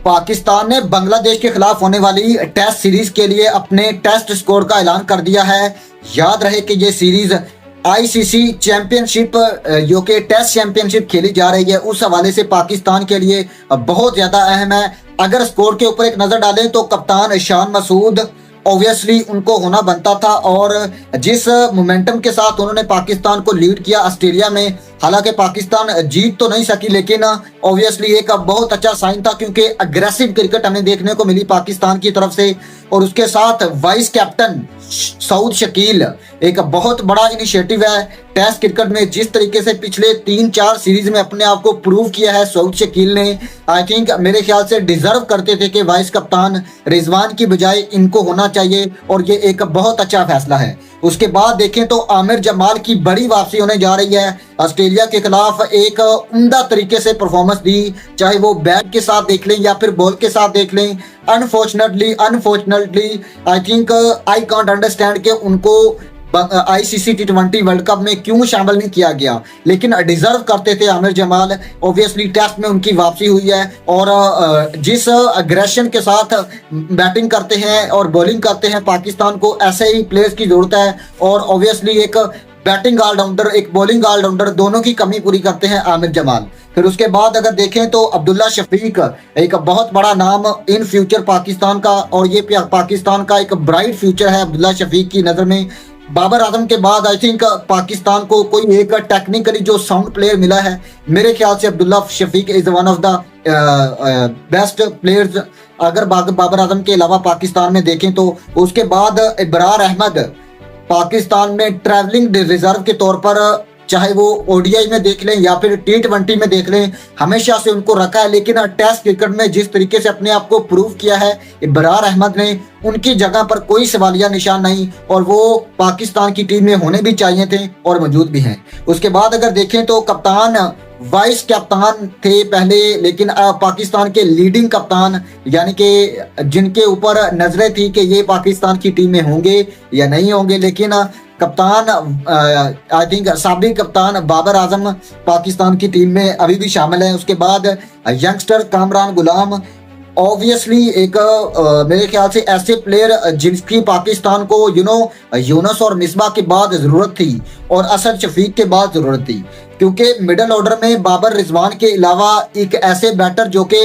पाकिस्तान ने बांग्लादेश के खिलाफ होने वाली टेस्ट सीरीज के लिए अपने टेस्ट स्कोर का ऐलान कर दिया है। याद रहे कि ये सीरीज आईसीसी चैंपियनशिप जो कि टेस्ट चैंपियनशिप खेली जा रही है, उस हवाले से पाकिस्तान के लिए बहुत ज्यादा अहम है। अगर स्कोर के ऊपर एक नजर डालें तो कप्तान शान मसूद ऑब्वियसली उनको होना बनता था, और जिस मोमेंटम के साथ उन्होंने पाकिस्तान को लीड किया ऑस्ट्रेलिया में, हालांकि पाकिस्तान जीत तो नहीं सकी, लेकिन ऑब्वियसली एक बहुत अच्छा साइन था क्योंकि अग्रेसिव क्रिकेट हमें देखने को मिली पाकिस्तान की तरफ से। और उसके साथ वाइस कैप्टन सऊद शकील एक बहुत बड़ा इनिशिएटिव है टेस्ट क्रिकेट में। जिस तरीके से पिछले 3-4 सीरीज में अपने आप को प्रूव किया है सऊद शकील ने, आई थिंक मेरे ख्याल से डिजर्व करते थे कि वाइस कप्तान रिजवान की बजाय इनको होना चाहिए, और ये एक बहुत अच्छा फैसला है। उसके बाद देखें तो आमिर जमाल की बड़ी वापसी होने जा रही है। ऑस्ट्रेलिया के खिलाफ एक उम्दा तरीके से परफॉर्मेंस दी, चाहे वो बैट के साथ देख लें या फिर बॉल के साथ देख लें। Unfortunately I think I can't understand कि उनको आईसीसी T20 वर्ल्ड कप में क्यों शामिल नहीं किया गया, लेकिन डिजर्व करते थे आमिर जमाल। ऑब्वियसली टेस्ट में उनकी वापसी हुई है, और जिस अग्रेशन के साथ बैटिंग करते हैं और बॉलिंग करते हैं, पाकिस्तान को ऐसे ही प्लेयर्स की जरूरत है। और ऑब्वियसली एक बैटिंग ऑलराउंडर, एक बॉलिंग ऑलराउंडर, दोनों की कमी पूरी करते हैं आमिर जमाल। फिर उसके बाद अगर देखें तो अब्दुल्ला शफीक एक बहुत बड़ा नाम इन फ्यूचर पाकिस्तान का, और ये पाकिस्तान का एक ब्राइट फ्यूचर है अब्दुल्ला शफीक की नज़र में। बाबर आजम के बाद आई थिंक पाकिस्तान को कोई एक टेक्निकली जो साउंड प्लेयर मिला है, मेरे ख्याल से Abdullah Shafique is one of the best players अगर बाबर आजम के अलावा पाकिस्तान में देखें तो। उसके बाद इब्रार अहमद पाकिस्तान में ट्रैवलिंग रिजर्व के तौर पर, चाहे वो ओडीआई में देख लें या फिर T20 में देख लें, हमेशा से उनको रखा है। लेकिन टेस्ट क्रिकेट में जिस तरीके से अपने आप को प्रूव किया है इब्रार अहमद ने, उनकी जगह पर कोई सवालिया निशान नहीं, और वो पाकिस्तान की टीम में होने भी चाहिए थे और मौजूद भी हैं। उसके बाद अगर देखें तो कप्तान वाइस कप्तान थे पहले, लेकिन पाकिस्तान के लीडिंग कप्तान, यानी कि जिनके ऊपर नजरें थी कि ये पाकिस्तान की टीम में होंगे या नहीं होंगे, लेकिन कप्तान आई थिंक साबिक कप्तान बाबर आजम पाकिस्तान की टीम में अभी भी शामिल है। उसके बाद यंगस्टर कामरान गुलाम, ऑब्वियसली एक मेरे ख्याल से ऐसे प्लेयर जिनकी पाकिस्तान को यूनुस और मिसबा के बाद ज़रूरत थी और असद शफीक के बाद ज़रूरत थी, क्योंकि मिडल ऑर्डर में बाबर रिजवान के अलावा एक ऐसे बैटर जो कि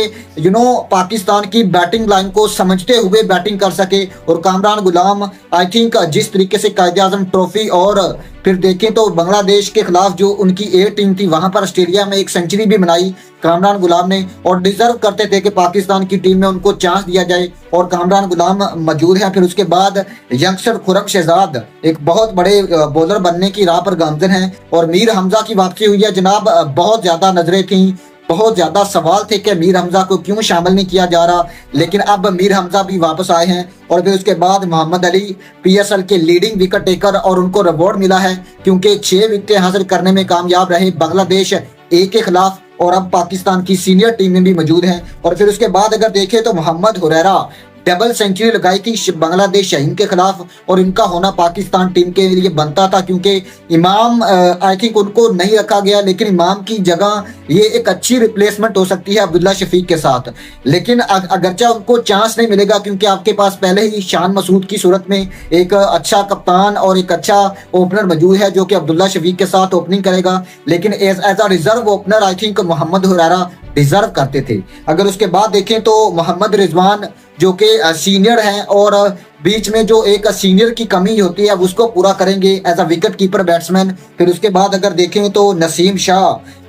पाकिस्तान की बैटिंग लाइन को समझते हुए बैटिंग कर सके। और कामरान गुलाम आई थिंक जिस तरीके से कायदे आजम ट्रॉफी, और फिर देखें तो बांग्लादेश के खिलाफ जो उनकी ए टीम थी, वहां पर ऑस्ट्रेलिया में एक सेंचुरी भी बनाई कामरान गुलाम ने, और डिजर्व करते थे कि पाकिस्तान की टीम में उनको चांस दिया जाए, और कामरान गुलाम मौजूद है। फिर उसके बाद यंगस्टर खुरम शहजाद एक बहुत बड़े बॉलर बनने की राह पर गामजन है, और मीर हमजा की वापसी हुई है जनाब। बहुत ज्यादा नजरें थी, बहुत ज्यादा सवाल थे कि मीर हमजा को क्यों शामिल नहीं किया जा रहा, लेकिन अब मीर हमजा भी वापस आए हैं। और फिर उसके बाद मोहम्मद अली PSL के लीडिंग विकेट टेकर, और उनको रिवॉर्ड मिला है क्योंकि 6 विकेटें हासिल करने में कामयाब रहे बांग्लादेश ए के खिलाफ, और अब पाकिस्तान की सीनियर टीम में भी मौजूद हैं। और फिर उसके बाद अगर देखें तो मोहम्मद हुरैरा डबल सेंचुरी लगाई थी बांग्लादेश शाहीन के खिलाफ, और इनका होना पाकिस्तान टीम के लिए बनता था क्योंकि इमाम आई थिंक उनको नहीं रखा गया, लेकिन इमाम की जगह ये एक अच्छी रिप्लेसमेंट हो सकती है अब्दुल्ला शफीक के साथ। लेकिन अगरचे उनको चांस नहीं मिलेगा क्योंकि आपके पास पहले ही शान मसूद की सूरत में एक अच्छा कप्तान और एक अच्छा ओपनर मौजूद है जो कि अब्दुल्ला शफीक के साथ ओपनिंग करेगा। लेकिन as a reserve opener I think Mohammad Huraira deserve करते थे। अगर उसके बाद देखें तो मोहम्मद रिजवान जो कि सीनियर हैं, और बीच में जो एक सीनियर की कमी होती है अब उसको पूरा करेंगे as a wicket keeper batsman. फिर उसके बाद अगर देखें तो नसीम शाह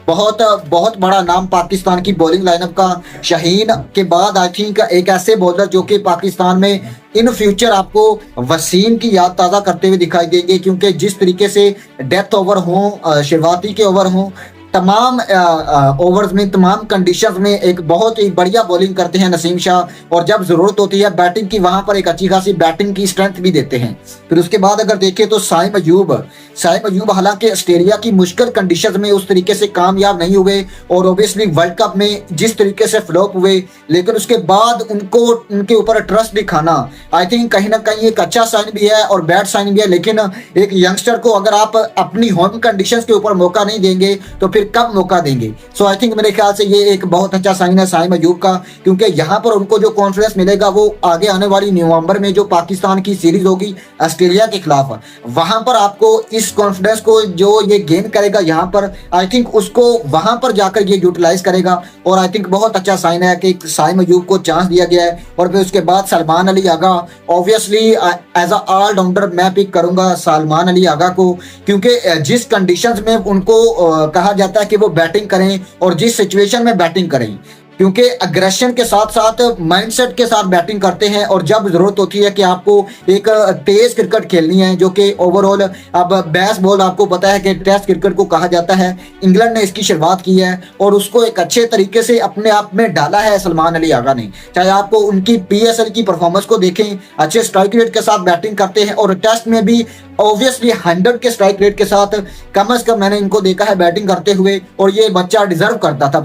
बहुत बड़ा नाम पाकिस्तान की बॉलिंग लाइनअप का। शाहीन के बाद आई थिंक एक ऐसे बॉलर जो कि पाकिस्तान में इन फ्यूचर आपको वसीम की याद ताज़ा करते हुए दिखाई देंगे, क्योंकि जिस तरीके से डेथ ओवर हों, शुरुआती के ओवर हों, तमाम ओवर्स में, तमाम कंडीशंस में एक बहुत ही बढ़िया बॉलिंग करते हैं नसीम शाह, और जब जरूरत होती है बैटिंग की वहां पर एक अच्छी खासी बैटिंग की स्ट्रेंथ भी देते हैं। फिर उसके बाद अगर देखें तो साइम अयूब हालांकि ऑस्ट्रेलिया की मुश्किल कंडीशंस में उस तरीके से कामयाब नहीं हुए, और ओबियसली वर्ल्ड कप में जिस तरीके से फ्लॉप हुए, लेकिन उसके बाद उनके ऊपर ट्रस्ट दिखाना आई थिंक कहीं ना कहीं एक अच्छा साइन भी है और बैड साइन भी है। लेकिन एक यंगस्टर को अगर आप अपनी होम कंडीशंस के ऊपर मौका नहीं देंगे तो फिर फिर कब मौका देंगे। सो आई थिंक मेरे ख्याल से ये एक बहुत अच्छा साइन है साइम अयूब का, क्योंकि यहाँ पर उनको जो कॉन्फिडेंस मिलेगा वो आगे आने वाली नवंबर में जो पाकिस्तान की सीरीज होगी ऑस्ट्रेलिया के खिलाफ, वहां पर आपको इस कॉन्फिडेंस को जो ये गेन करेगा यहाँ पर, आई थिंक उसको वहां पर जाकर ये यूटिलाइज करेगा। और आई थिंक बहुत अच्छा साइन है कि साइम अयूब को चांस दिया गया है। और फिर उसके बाद Salman Ali Agha, obviously as a allrounder मैं पिक करूंगा सलमान अली आगा को, क्योंकि जिस कंडीशंस में उनको कहा जाता है कि वो बैटिंग करें और जिस सिचुएशन में बैटिंग करें, क्योंकि अग्रेशन के साथ साथ माइंडसेट के साथ बैटिंग करते हैं। और जब जरूरत होती है कि आपको एक तेज क्रिकेट खेलनी है, जो कि ओवरऑल अब बेसबॉल आपको पता है कि टेस्ट क्रिकेट को कहा जाता है, इंग्लैंड ने इसकी शुरुआत की है और उसको एक अच्छे तरीके से अपने आप में डाला है सलमान अली आगा ने। चाहे आपको उनकी PSL की परफॉर्मेंस को देखें, अच्छे स्ट्राइक रेट के साथ बैटिंग करते हैं और टेस्ट में भी ऑब्वियसली 100 के स्ट्राइक रेट के साथ कम से कम मैंने इनको देखा है बैटिंग करते हुए। और ये बच्चा डिजर्व करता था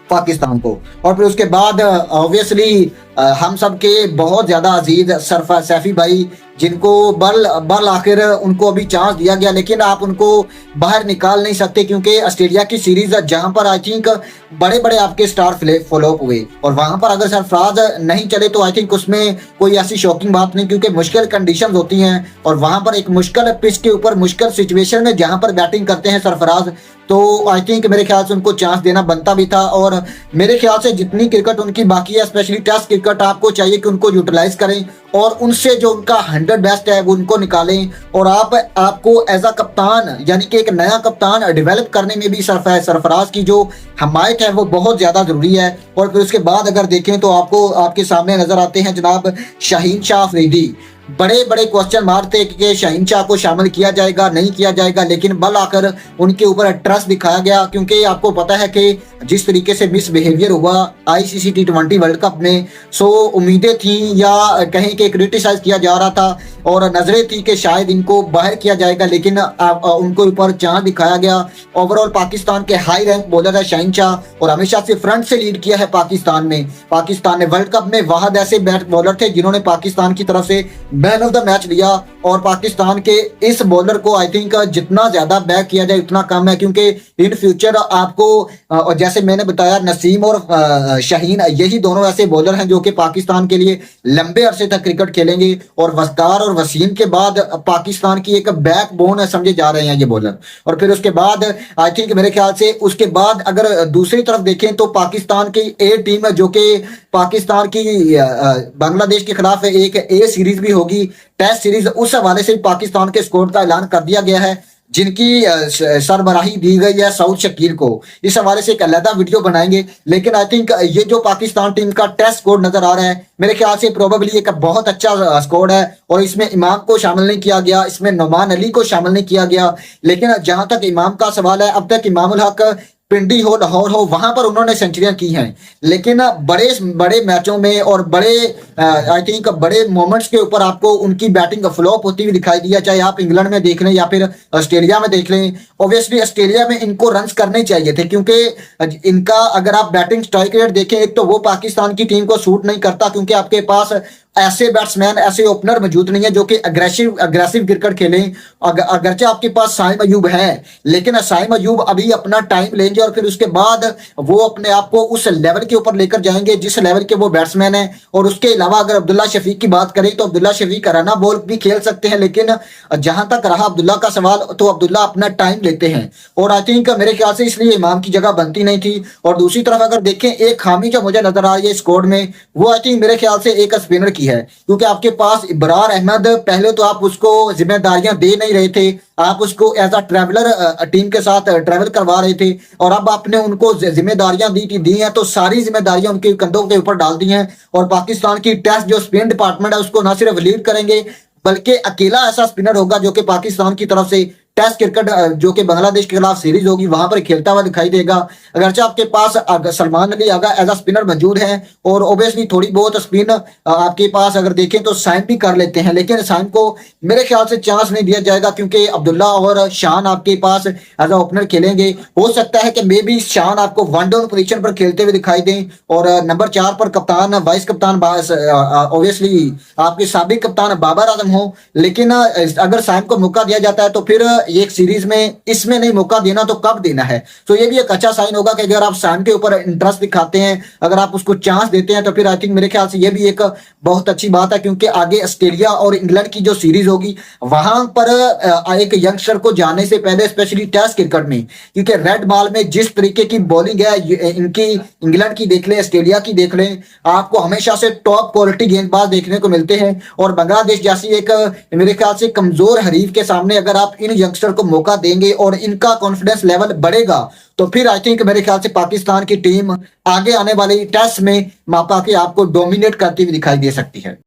पाकिस्तान को। और फिर उसके बाद ऑब्वियसली हम सब के बहुत ज्यादा अजीज सरफराज सैफी भाई, जिनको बल आखिर उनको अभी चांस दिया गया, लेकिन आप उनको बाहर निकाल नहीं सकते, क्योंकि ऑस्ट्रेलिया की सीरीज जहां पर आई थिंक बड़े बड़े आपके स्टार फॉलोअप हुए और वहां पर अगर सरफराज नहीं चले तो आई थिंक उसमें कोई ऐसी शॉकिंग बात नहीं, क्योंकि मुश्किल कंडीशंस होती हैं और वहां पर एक मुश्किल पिच के ऊपर मुश्किल सिचुएशन में जहां पर बैटिंग करते हैं सरफराज, तो आई थिंक मेरे ख्याल से उनको चांस देना बनता भी था। और मेरे ख्याल से जितनी क्रिकेट उनकी बाकी है, स्पेशली टेस्ट क्रिकेट, आपको चाहिए कि उनको यूटिलाइज करें और उनसे जो उनका 100 बेस्ट है वो उनको निकालें। और आपको एज अ कप्तान, यानी कि एक नया कप्तान डेवलप करने में भी सरफराज की जो हमायत है वो बहुत ज्यादा जरूरी है। और फिर उसके बाद अगर देखें तो आपको आपके सामने नजर आते हैं जनाब शाहीन शाह अफरीदी। बड़े बड़े क्वेश्चन मार्क थे कि शाहीन शाह को शामिल किया जाएगा नहीं किया जाएगा, लेकिन बल आकर उनके ऊपर ट्रस्ट दिखाया गया, क्योंकि आपको पता है कि जिस तरीके से मिसबिहेवियर हुआ ICC T20 वर्ल्ड कप में, सो उम्मीदें थी या कहीं के क्रिटिसाइज किया जा रहा था और नजरें थी कि शायद इनको बाहर किया जाएगा, लेकिन उनको ऊपर चांस दिखाया गया। ओवरऑल पाकिस्तान के हाई रैंक बॉलर है शाहीन शाह और हमेशा से फ्रंट से लीड किया है पाकिस्तान में। पाकिस्तान ने वर्ल्ड कप में वाहद ऐसे बॉलर थे जिन्होंने पाकिस्तान की तरफ से मैन ऑफ द मैच लिया। और पाकिस्तान के इस बॉलर को आई थिंक जितना ज्यादा बैक किया जाए उतना कम है, क्योंकि इन फ्यूचर आपको जैसे मैंने बताया नसीम और शाहीन, यही दोनों ऐसे बॉलर हैं जो कि पाकिस्तान के लिए लंबे अरसे तक क्रिकेट खेलेंगे और वस्तार और वसीम के बाद पाकिस्तान की एक बैकबोन समझे जा रहे हैं ये बॉलर। और फिर उसके बाद आई थिंक मेरे ख्याल से उसके बाद अगर दूसरी तरफ देखें तो पाकिस्तान की ए टीम है, जो कि पाकिस्तान की बांग्लादेश के खिलाफ एक ए सीरीज भी होगी, टेस्ट सीरीज, उस हवाले से पाकिस्तान के स्कोर का ऐलान कर दिया गया है, जिनकी सरबराही दी गई है सऊद शकील को। इस हवाले से एक अलग वीडियो बनाएंगे, लेकिन आई थिंक ये जो पाकिस्तान टीम का टेस्ट स्कोर नजर आ रहा है मेरे ख्याल से प्रोबेबली एक बहुत अच्छा स्कोर है। और इसमें इमाम को शामिल नहीं किया गया, इसमें नुमान अली को शामिल नहीं किया गया, लेकिन जहां तक इमाम का सवाल है, अब तक इमामुल हक पिंडी हो लाहौर हो वहां पर उन्होंने सेंचुरियां की हैं, लेकिन बड़े बड़े मैचों में और बड़े आई थिंक बड़े मोमेंट्स के ऊपर आपको उनकी बैटिंग फ्लॉप होती हुई दिखाई दी है, चाहे आप इंग्लैंड में देख लें या फिर ऑस्ट्रेलिया में देख लें। ऑब्वियसली ऑस्ट्रेलिया में इनको रन्स करने चाहिए थे, क्योंकि इनका अगर आप बैटिंग स्ट्राइक रेट देखें, एक तो वो पाकिस्तान की टीम को सूट नहीं करता, क्योंकि आपके पास ऐसे बैट्समैन, ऐसे ओपनर मौजूद नहीं है जो कि अग्रेसिव क्रिकेट खेलें। अगरचे आपके पास साइम अयूब है, लेकिन साइम अयूब अभी अपना टाइम लेंगे और फिर उसके बाद वो अपने आप को उस लेवल के ऊपर लेकर जाएंगे जिस लेवल के वो बैट्समैन है। और उसके अलावा अगर अब्दुल्ला शफीक की बात करें तो अब्दुल्ला शफीक रना बॉल भी खेल सकते हैं, लेकिन जहां तक रहा अब्दुल्ला का सवाल तो अब्दुल्ला अपना टाइम लेते हैं और आई थिंक मेरे ख्याल से इसलिए इमाम की जगह बनती नहीं थी। और दूसरी तरफ अगर देखें एक खामी जो मुझे नजर आ रही है स्कोर में, वो आई थिंक मेरे ख्याल से एक स्पिनर की है, क्योंकि आपके पास इब्रार अहमद, पहले तो आप उसको जिम्मेदारियां दे नहीं रहे थे, आप उसको एज अ ट्रैवलर टीम के साथ ट्रैवल करवा रहे थे, और अब आपने उनको जिम्मेदारियां दी हैं तो सारी जिम्मेदारियां उनके कंधों के ऊपर डाल दी हैं। और पाकिस्तान की टेस्ट जो स्पिन डिपार्टमेंट है उसको न सिर्फ लीड करेंगे बल्कि अकेला ऐसा स्पिनर होगा जो कि पाकिस्तान की तरफ से टेस्ट क्रिकेट जो कि बांग्लादेश के खिलाफ सीरीज होगी वहां पर खेलता हुआ दिखाई देगा। अगरचे आपके पास Salman Ali Agha as a spinner मौजूद है और ओबियसली थोड़ी बहुत स्पिन आपके पास अगर देखें तो साइम भी कर लेते हैं, लेकिन साइम को मेरे ख्याल से चांस नहीं दिया जाएगा क्योंकि अब्दुल्ला और शान आपके पास एज अ ओपनर खेलेंगे। हो सकता है कि मे बी शान आपको वन डाउन पोजीशन पर खेलते हुए दिखाई दें और नंबर 4 पर कप्तान वाइस कप्तान ओबियसली आपके साबिक कप्तान बाबर आजम हो, लेकिन अगर साइम को मौका दिया जाता है तो फिर एक सीरीज में इसमें नहीं मौका देना तो कब देना है। तो ये भी एक अच्छा साइन होगा कि अगर आप सैम के ऊपर इंटरेस्ट दिखाते हैं, अगर आप उसको चांस देते हैं, तो फिर आई थिंक मेरे ख्याल से ये भी एक बहुत अच्छी बात है, क्योंकि आगे ऑस्ट्रेलिया और इंग्लैंड की जो सीरीज होगी वहां पर एक यंगस्टर को जाने से पहले, स्पेशली टेस्ट क्रिकेट में, क्योंकि रेड बॉल में जिस तरीके की बॉलिंग है इनकी, इंग्लैंड की देख लें, ऑस्ट्रेलिया की देख लें, आपको हमेशा से टॉप क्वालिटी गेंदबाज देखने को मिलते हैं। और बांग्लादेश जैसी एक मेरे ख्याल से कमजोर हरीफ के सामने अगर आप इन यंगस्टर को मौका देंगे और इनका कॉन्फिडेंस लेवल बढ़ेगा, तो फिर आई थिंक मेरे ख्याल से पाकिस्तान की टीम आगे आने वाली टेस्ट में मापा के आपको डोमिनेट करती हुई दिखाई दे सकती है।